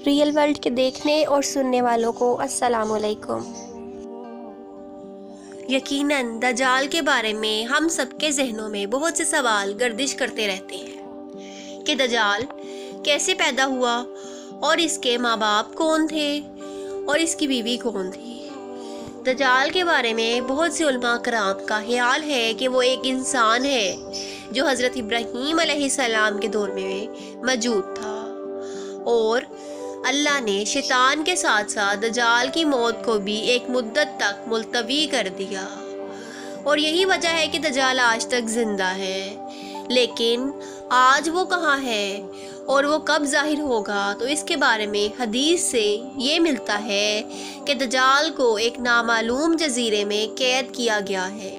Real world کے دیکھنے اور سننے والوں کو السلام علیکم۔ یقیناً دجال کے بارے میں ہم سب کے ذہنوں میں بہت سے سوال گردش کرتے رہتے ہیں کہ دجال کیسے پیدا ہوا اور اس کے ماں باپ کون تھے اور اس کی بیوی کون تھی۔ دجال کے بارے میں بہت سے علماء کرام کا خیال ہے کہ وہ ایک انسان ہے جو حضرت ابراہیم علیہ السلام کے دور میں موجود تھا، اور اللہ نے شیطان کے ساتھ ساتھ دجال کی موت کو بھی ایک مدت تک ملتوی کر دیا، اور یہی وجہ ہے کہ دجال آج تک زندہ ہے۔ لیکن آج وہ کہاں ہے اور وہ کب ظاہر ہوگا، تو اس کے بارے میں حدیث سے یہ ملتا ہے کہ دجال کو ایک نامعلوم جزیرے میں قید کیا گیا ہے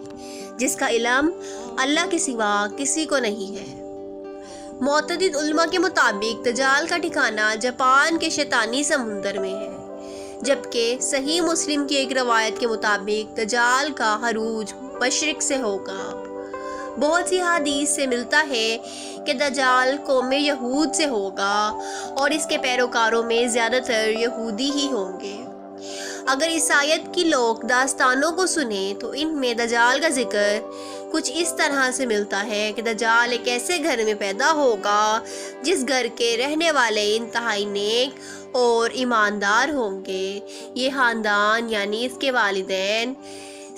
جس کا علم اللہ کے سوا کسی کو نہیں ہے۔ معتدد علماء کے مطابق دجال کا ٹھکانہ جاپان کے شیطانی سمندر میں ہے، جبکہ صحیح مسلم کی ایک روایت کے مطابق دجال کا عروج مشرق سے ہوگا۔ بہت سی حدیث سے ملتا ہے کہ دجال قوم یہود سے ہوگا اور اس کے پیروکاروں میں زیادہ تر یہودی ہی ہوں گے۔ اگر عیسائیت کی لوک داستانوں کو سنیں تو ان میں دجال کا ذکر کچھ اس طرح سے ملتا ہے کہ دجال ایک ایسے گھر میں پیدا ہوگا جس گھر کے رہنے والے انتہائی نیک اور ایماندار ہوں گے۔ یہ خاندان یعنی اس کے والدین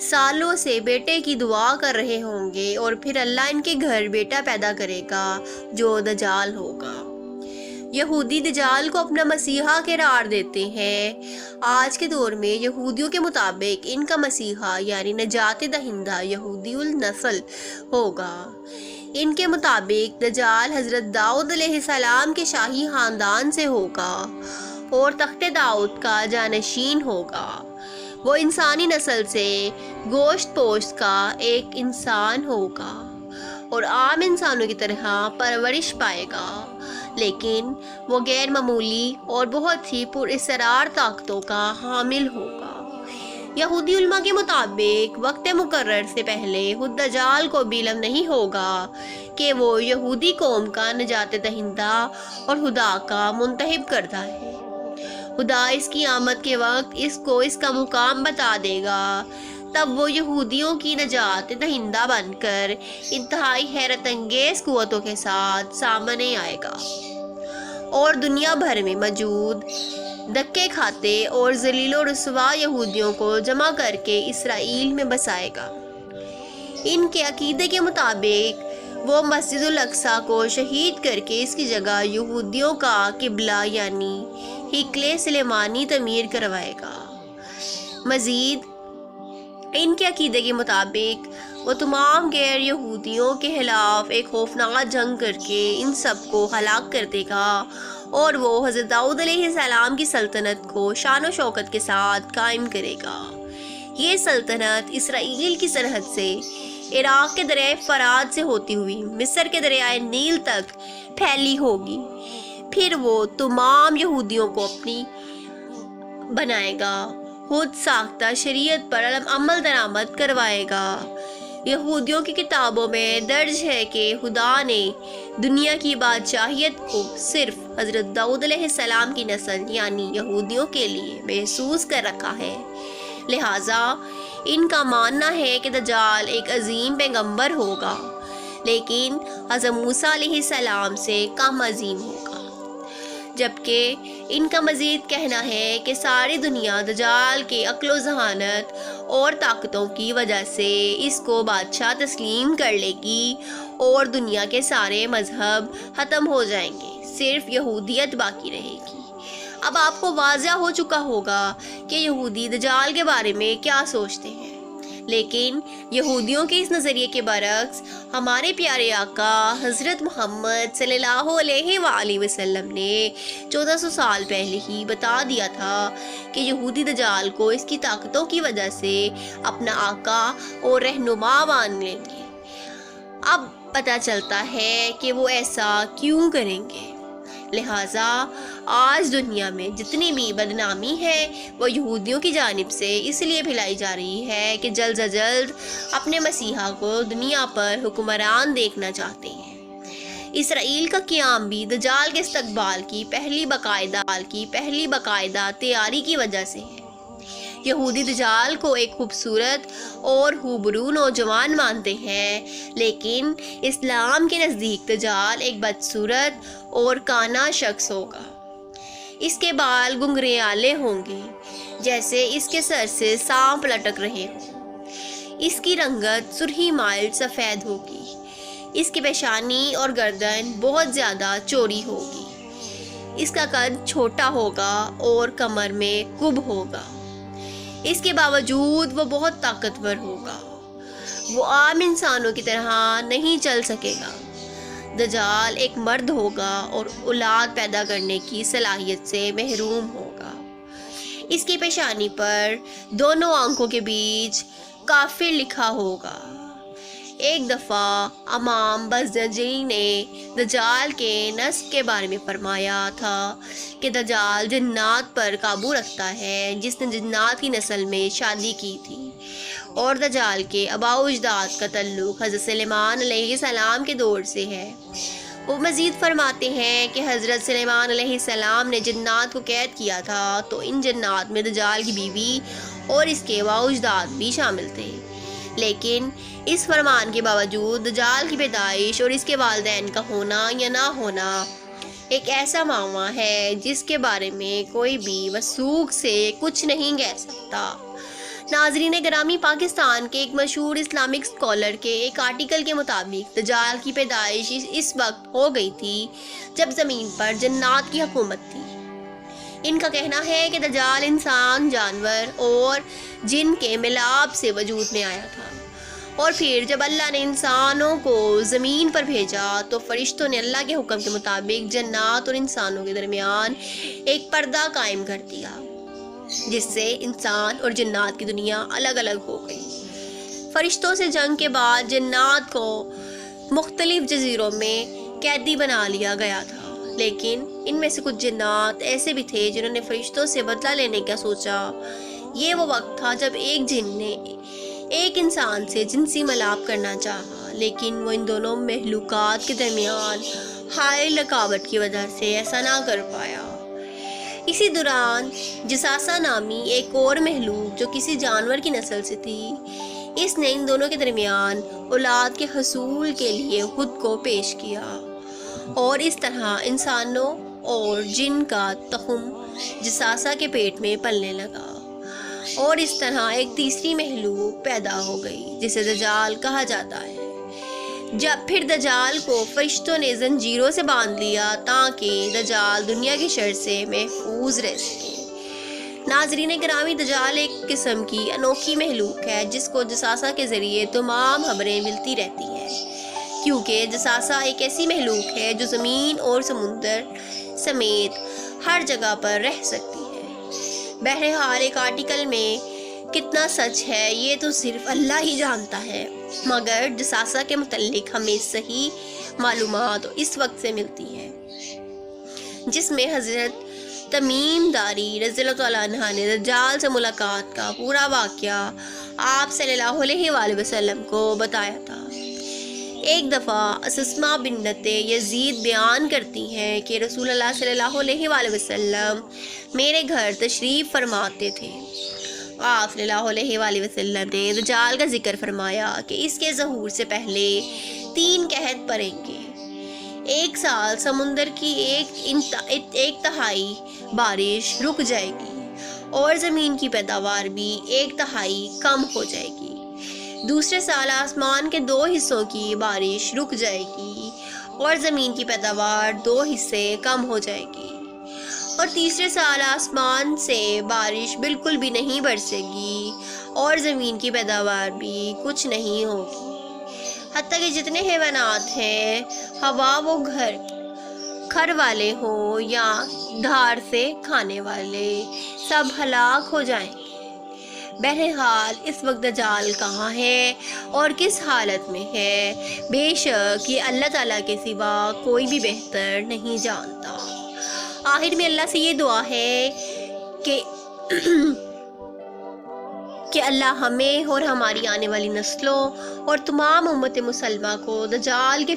سالوں سے بیٹے کی دعا کر رہے ہوں گے، اور پھر اللہ ان کے گھر بیٹا پیدا کرے گا جو دجال ہوگا۔ یہودی دجال کو اپنا مسیحا قرار دیتے ہیں۔ آج کے دور میں یہودیوں کے مطابق ان کا مسیحا یعنی نجات دہندہ یہودی النسل ہوگا۔ ان کے مطابق دجال حضرت داؤد علیہ السلام کے شاہی خاندان سے ہوگا اور تخت داؤد کا جانشین ہوگا۔ وہ انسانی نسل سے گوشت پوشت کا ایک انسان ہوگا اور عام انسانوں کی طرح پرورش پائے گا، لیکن وہ غیر معمولی اور بہت ہی پراسرار طاقتوں کا حامل ہوگا۔ یہودی علماء کے مطابق وقت مقرر سے پہلے خود دجال کو بھی علم نہیں ہوگا کہ وہ یہودی قوم کا نجات دہندہ اور خدا کا منتخب کردہ ہے۔ خدا اس کی آمد کے وقت اس کو اس کا مقام بتا دے گا، تب وہ یہودیوں کی نجات دہندہ بن کر انتہائی حیرت انگیز قوتوں کے ساتھ سامنے آئے گا اور دنیا بھر میں موجود دھکے کھاتے اور ذلیل و رسوا یہودیوں کو جمع کر کے اسرائیل میں بسائے گا۔ ان کے عقیدے کے مطابق وہ مسجد الاقصی کو شہید کر کے اس کی جگہ یہودیوں کا قبلہ یعنی ہیکل سلیمانی تعمیر کروائے گا۔ مزید ان کے عقیدے کے مطابق وہ تمام غیر یہودیوں کے خلاف ایک خوفناک جنگ کر کے ان سب کو ہلاک کر دے گا، اور وہ حضرت داؤد علیہ السلام کی سلطنت کو شان و شوکت کے ساتھ قائم کرے گا۔ یہ سلطنت اسرائیل کی سرحد سے عراق کے دریائے فرات سے ہوتی ہوئی مصر کے دریائے نیل تک پھیلی ہوگی۔ پھر وہ تمام یہودیوں کو اپنی بنائے گا، خود ساختہ شریعت پر عمل درآمد کروائے گا۔ یہودیوں کی کتابوں میں درج ہے کہ خدا نے دنیا کی بادشاہیت کو صرف حضرت داؤد علیہ السلام کی نسل یعنی یہودیوں کے لیے محسوس کر رکھا ہے، لہٰذا ان کا ماننا ہے کہ دجال ایک عظیم پیغمبر ہوگا، لیکن حضرت موسیٰ علیہ السلام سے کم عظیم ہوگا۔ جبکہ ان کا مزید کہنا ہے کہ ساری دنیا دجال کے عقل و ذہانت اور طاقتوں کی وجہ سے اس کو بادشاہ تسلیم کر لے گی، اور دنیا کے سارے مذہب ختم ہو جائیں گے، صرف یہودیت باقی رہے گی۔ اب آپ کو واضح ہو چکا ہوگا کہ یہودی دجال کے بارے میں کیا سوچتے ہیں، لیکن یہودیوں کے اس نظریے کے برعکس ہمارے پیارے آقا حضرت محمد صلی اللہ علیہ وآلہ وسلم نے 1400 سال پہلے ہی بتا دیا تھا کہ یہودی دجال کو اس کی طاقتوں کی وجہ سے اپنا آقا اور رہنما مان لیں گے۔ اب پتہ چلتا ہے کہ وہ ایسا کیوں کریں گے۔ لہٰذا آج دنیا میں جتنی بھی بدنامی ہے وہ یہودیوں کی جانب سے اس لیے پھیلائی جا رہی ہے کہ جلد از جلد اپنے مسیحا کو دنیا پر حکمران دیکھنا چاہتے ہیں۔ اسرائیل کا قیام بھی دجال کے استقبال کی پہلی باقاعدہ تیاری کی وجہ سے ہے۔ یہودی دجال کو ایک خوبصورت اور ہوبرو نوجوان مانتے ہیں، لیکن اسلام کے نزدیک دجال ایک بدصورت اور کانا شخص ہوگا۔ اس کے بال گنگریالے ہوں گے، جیسے اس کے سر سے سانپ لٹک رہے ہوں۔ اس کی رنگت سرخی مائل سفید ہوگی۔ اس کی پیشانی اور گردن بہت زیادہ چوڑی ہوگی۔ اس کا قد چھوٹا ہوگا اور کمر میں کب ہوگا۔ اس کے باوجود وہ بہت طاقتور ہوگا۔ وہ عام انسانوں کی طرح نہیں چل سکے گا۔ دجال ایک مرد ہوگا اور اولاد پیدا کرنے کی صلاحیت سے محروم ہوگا۔ اس کی پیشانی پر دونوں آنکھوں کے بیچ کافر لکھا ہوگا۔ ایک دفعہ امام بزنجی نے دجال کے نسب کے بارے میں فرمایا تھا کہ دجال جنات پر قابو رکھتا ہے، جس نے جنات کی نسل میں شادی کی تھی، اور دجال کے آباء و اجداد کا تعلق حضرت سلیمان علیہ السلام کے دور سے ہے۔ وہ مزید فرماتے ہیں کہ حضرت سلیمان علیہ السلام نے جنات کو قید کیا تھا، تو ان جنات میں دجال کی بیوی اور اس کے آباء و اجداد بھی شامل تھے۔ لیکن اس فرمان کے باوجود دجال کی پیدائش اور اس کے والدین کا ہونا یا نہ ہونا ایک ایسا معمہ ہے جس کے بارے میں کوئی بھی وثوق سے کچھ نہیں کہہ سکتا۔ ناظرین گرامی، پاکستان کے ایک مشہور اسلامک اسکالر کے ایک آرٹیکل کے مطابق دجال کی پیدائش اس وقت ہو گئی تھی جب زمین پر جنات کی حکومت تھی۔ ان کا کہنا ہے کہ دجال انسان، جانور اور جن کے ملاپ سے وجود میں آیا تھا، اور پھر جب اللہ نے انسانوں کو زمین پر بھیجا تو فرشتوں نے اللہ کے حکم کے مطابق جنات اور انسانوں کے درمیان ایک پردہ قائم کر دیا، جس سے انسان اور جنات کی دنیا الگ الگ ہو گئی۔ فرشتوں سے جنگ کے بعد جنات کو مختلف جزیروں میں قیدی بنا لیا گیا تھا، لیکن ان میں سے کچھ جنات ایسے بھی تھے جنہوں نے فرشتوں سے بدلہ لینے کا سوچا۔ یہ وہ وقت تھا جب ایک جن نے ایک انسان سے جنسی ملاپ کرنا چاہا، لیکن وہ ان دونوں مخلوقات کے درمیان حائل رکاوٹ کی وجہ سے ایسا نہ کر پایا۔ اسی دوران جساسہ نامی ایک اور مخلوق جو کسی جانور کی نسل سے تھی، اس نے ان دونوں کے درمیان اولاد کے حصول کے لیے خود کو پیش کیا، اور اس طرح انسانوں اور جن کا تخم جساسہ کے پیٹ میں پلنے لگا، اور اس طرح ایک تیسری مخلوق پیدا ہو گئی جسے دجال کہا جاتا ہے۔ جب پھر دجال کو فرشتوں نے زنجیروں سے باندھ لیا تاکہ دجال دنیا کی شر سے محفوظ رہ سکے۔ ناظرین گرامی، دجال ایک قسم کی انوکھی مخلوق ہے جس کو جساسہ کے ذریعے تمام خبریں ملتی رہتی ہیں، کیونکہ جساسہ ایک ایسی مخلوق ہے جو زمین اور سمندر سمیت ہر جگہ پر رہ سکتی ہے۔ بہرحال ایک آرٹیکل میں کتنا سچ ہے یہ تو صرف اللہ ہی جانتا ہے، مگر جساسہ کے متعلق ہمیں صحیح معلومات اس وقت سے ملتی ہیں جس میں حضرت تمیم داری رضی اللہ تعالیٰ عنہ نے دجال سے ملاقات کا پورا واقعہ آپ صلی اللہ علیہ وآلہ وسلم کو بتایا تھا۔ ایک دفعہ اسماء بنت یزید بیان کرتی ہیں کہ رسول اللہ صلی اللہ علیہ وآلہ وسلم میرے گھر تشریف فرماتے تھے۔ آپ صلی اللہ علیہ وآلہ وسلم نے دجال کا ذکر فرمایا کہ اس کے ظہور سے پہلے 3 قحط پڑیں گے۔ 1 سال سمندر کی ایک تہائی بارش رک جائے گی، اور زمین کی پیداوار بھی 1/3 کم ہو جائے گی۔ دوسرے سال آسمان کے 2 حصوں کی بارش رک جائے گی، اور زمین کی پیداوار 2 حصے کم ہو جائے گی، اور تیسرے سال آسمان سے بارش بالکل بھی نہیں برسے گی، اور زمین کی پیداوار بھی کچھ نہیں ہوگی، حتیٰ کہ جتنے حیوانات ہیں، ہوا وہ کھر والے ہوں یا دھار سے کھانے والے، سب ہلاک ہو جائیں گے۔ بہرحال اس وقت دجال کہاں ہے اور کس حالت میں ہے، بے شک یہ اللہ تعالیٰ کے سوا کوئی بھی بہتر نہیں جانتا۔ آخر میں اللہ سے یہ دعا ہے کہ اللہ ہمیں اور ہماری آنے والی نسلوں اور تمام امت مسلمہ کو دجال کے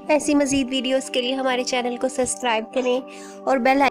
ایسی مزید ویڈیوز کے لیے ہمارے چینل کو سبسکرائب کریں اور بیل